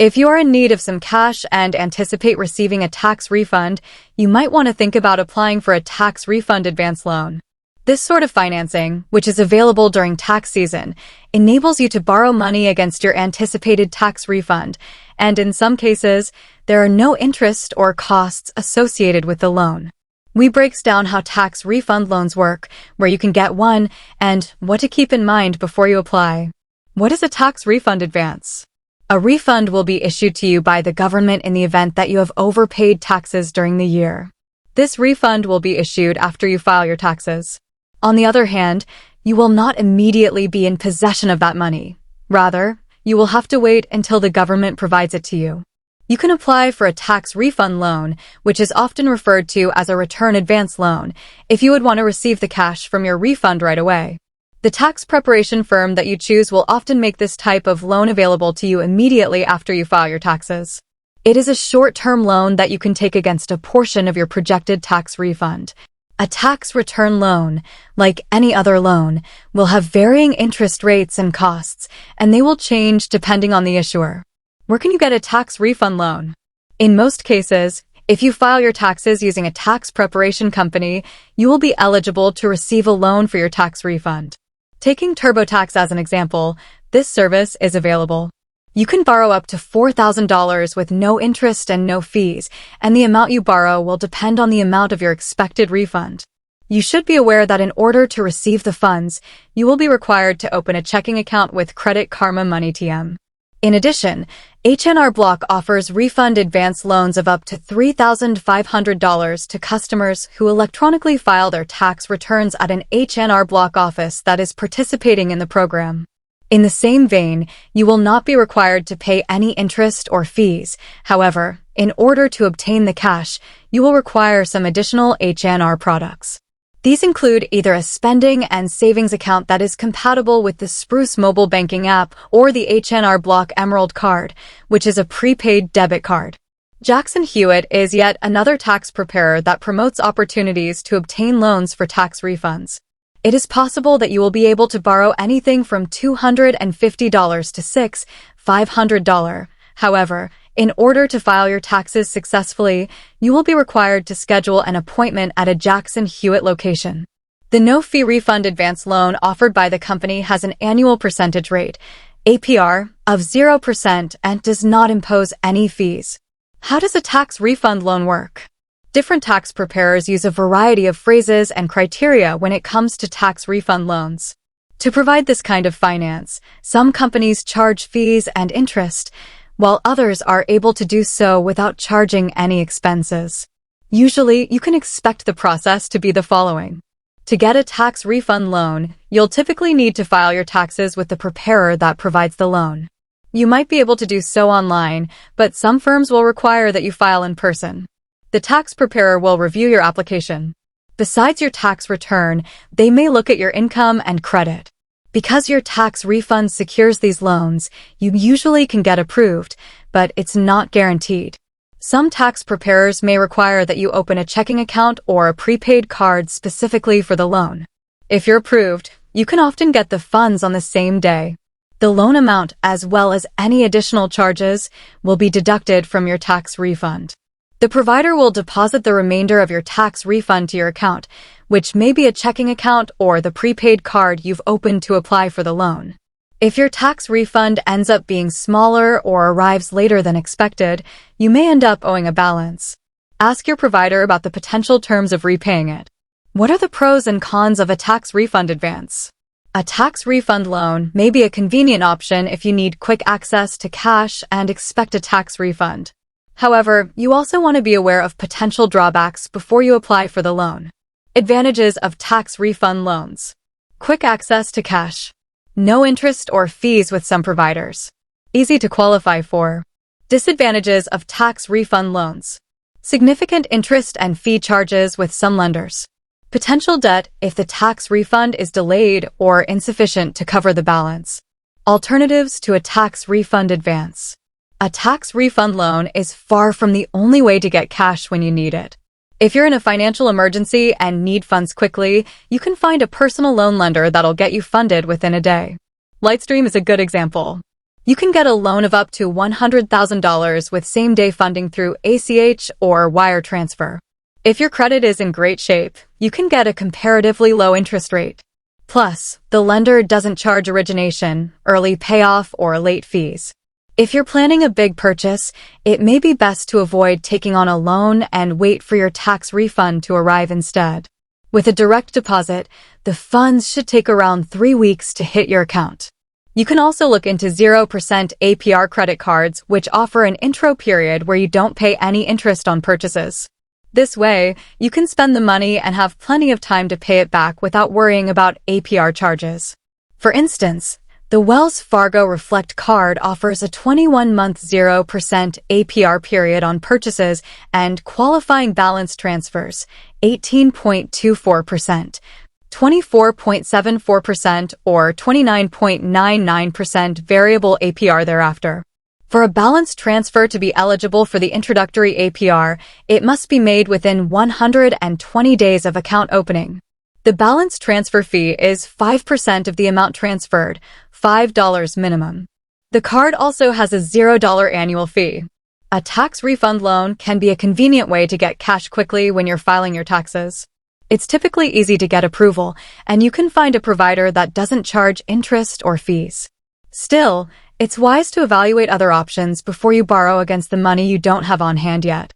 If you are in need of some cash and anticipate receiving a tax refund, you might want to think about applying for a tax refund advance loan. This sort of financing, which is available during tax season, enables you to borrow money against your anticipated tax refund, and in some cases, there are no interest or costs associated with the loan. We breaks down how tax refund loans work, where you can get one, and what to keep in mind before you apply. What is a tax refund advance? A refund will be issued to you by the government in the event that you have overpaid taxes during the year. This refund will be issued after you file your taxes. On the other hand, you will not immediately be in possession of that money. Rather, you will have to wait until the government provides it to you. You can apply for a tax refund loan, which is often referred to as a return advance loan, if you would want to receive the cash from your refund right away. The tax preparation firm that you choose will often make this type of loan available to you immediately after you file your taxes. It is a short-term loan that you can take against a portion of your projected tax refund. A tax return loan, like any other loan, will have varying interest rates and costs, and they will change depending on the issuer. Where can you get a tax refund loan? In most cases, if you file your taxes using a tax preparation company, you will be eligible to receive a loan for your tax refund. Taking TurboTax as an example, this service is available. You can borrow up to $4,000 with no interest and no fees, and the amount you borrow will depend on the amount of your expected refund. You should be aware that in order to receive the funds, you will be required to open a checking account with Credit Karma Money TM. In addition, H&R Block offers refund advance loans of up to $3,500 to customers who electronically file their tax returns at an H&R Block office that is participating in the program. In the same vein, you will not be required to pay any interest or fees. However, in order to obtain the cash, you will require some additional H&R products. These include either a spending and savings account that is compatible with the Spruce mobile banking app or the H&R Block Emerald card, which is a prepaid debit card. Jackson Hewitt is yet another tax preparer that promotes opportunities to obtain loans for tax refunds. It is possible that you will be able to borrow anything from $250 to $500. However, in order to file your taxes successfully, you will be required to schedule an appointment at a Jackson Hewitt location. The no-fee refund advance loan offered by the company has an annual percentage rate, APR, of 0% and does not impose any fees. How does a tax refund loan work? Different tax preparers use a variety of phrases and criteria when it comes to tax refund loans. To provide this kind of finance, some companies charge fees and interest, while others are able to do so without charging any expenses. Usually, you can expect the process to be the following. To get a tax refund loan, you'll typically need to file your taxes with the preparer that provides the loan. You might be able to do so online, but some firms will require that you file in person. The tax preparer will review your application. Besides your tax return, they may look at your income and credit. Because your tax refund secures these loans, you usually can get approved, but it's not guaranteed. Some tax preparers may require that you open a checking account or a prepaid card specifically for the loan. If you're approved, you can often get the funds on the same day. The loan amount, as well as any additional charges, will be deducted from your tax refund. The provider will deposit the remainder of your tax refund to your account, which may be a checking account or the prepaid card you've opened to apply for the loan. If your tax refund ends up being smaller or arrives later than expected, you may end up owing a balance. Ask your provider about the potential terms of repaying it. What are the pros and cons of a tax refund advance? A tax refund loan may be a convenient option if you need quick access to cash and expect a tax refund. However, you also want to be aware of potential drawbacks before you apply for the loan. Advantages of tax refund loans. Quick access to cash. No interest or fees with some providers. Easy to qualify for. Disadvantages of tax refund loans. Significant interest and fee charges with some lenders. Potential debt if the tax refund is delayed or insufficient to cover the balance. Alternatives to a tax refund advance. A tax refund loan is far from the only way to get cash when you need it. If you're in a financial emergency and need funds quickly, you can find a personal loan lender that'll get you funded within a day. Lightstream is a good example. You can get a loan of up to $100,000 with same-day funding through ACH or wire transfer. If your credit is in great shape, you can get a comparatively low interest rate. Plus, the lender doesn't charge origination, early payoff, or late fees. If you're planning a big purchase, it may be best to avoid taking on a loan and wait for your tax refund to arrive instead. With a direct deposit, the funds should take around 3 weeks to hit your account. You can also look into 0% APR credit cards, which offer an intro period where you don't pay any interest on purchases. This way, you can spend the money and have plenty of time to pay it back without worrying about APR charges. For instance, the Wells Fargo Reflect card offers a 21-month 0% APR period on purchases and qualifying balance transfers, 18.24%, 24.74%, or 29.99% variable APR thereafter. For a balance transfer to be eligible for the introductory APR, it must be made within 120 days of account opening. The balance transfer fee is 5% of the amount transferred, $5 minimum. The card also has a $0 annual fee. A tax refund loan can be a convenient way to get cash quickly when you're filing your taxes. It's typically easy to get approval, and you can find a provider that doesn't charge interest or fees. Still, it's wise to evaluate other options before you borrow against the money you don't have on hand yet.